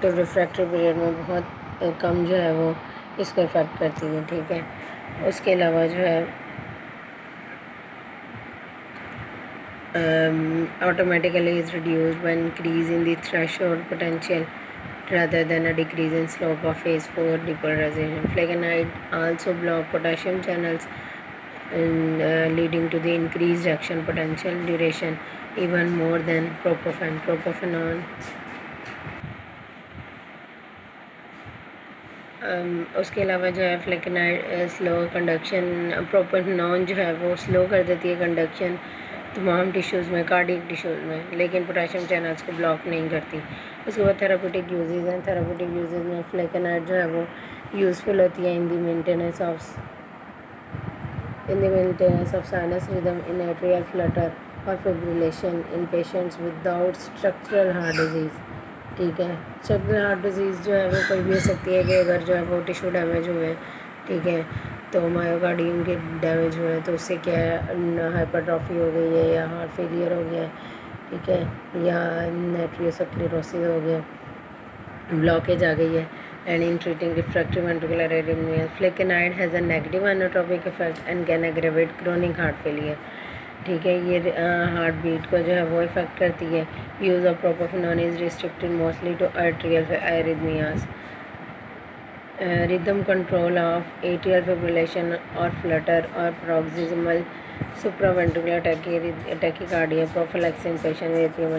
Active refractory period में बहुत कम जो है वो इसको इफ़ेक्ट करती है, ठीक है। उसके अलावा जो है automatically is reduced when increase in the threshold potential rather than a decrease in slope of phase 4 depolarization. Flecainide also block potassium channels and leading to the increased action potential duration even more than propofan. Propofenone उसके अलावा जो है फ्लेकेनाइड slow conduction, propanone जो है वो slow कर देती है कंडक्शन तमाम टिश्यूज़ में, कार्डियक टिश्यूज़ में, लेकिन पोटेशियम चैनल्स को ब्लॉक नहीं करती। उसके बाद थेरापेटिक यूजेस हैं। थेरापेटिक यूजेस में फ्लेकेनाइड जो है वो यूज़फुल होती है in the maintenance of sinus rhythm, in atrial flutter और fibrillation in patients without structural heart disease, ठीक है। स्ट्रक्चरल हार्ट डिजीज़ जो है वो कोई भी हो सकती है कि अगर जो है वो टिश्यू डैमेज हुए, ठीक है, तो मायोकार्डियम के डैमेज हुए तो उससे क्या है, हाइपरट्रॉफी हो गई है या हार्ट फेलियर हो गया है, ठीक है, या नेट्रियोसक्लेरोसिस हो गया, ब्लॉकेज आ गई है। And in treating refractory ventricular arrhythmia, flecainide has a negative inotropic effect and can aggravate chronic heart failure, ठीक है। ये हार्ट बीट को जो है वो इफ़ेक्ट करती है। Use of propafenone is restricted mostly to arterial arrhythmias. Rhythm control of atrial fibrillation और फ्लटर और paroxysmal supraventricular tachycardia, prophylaxis in patient with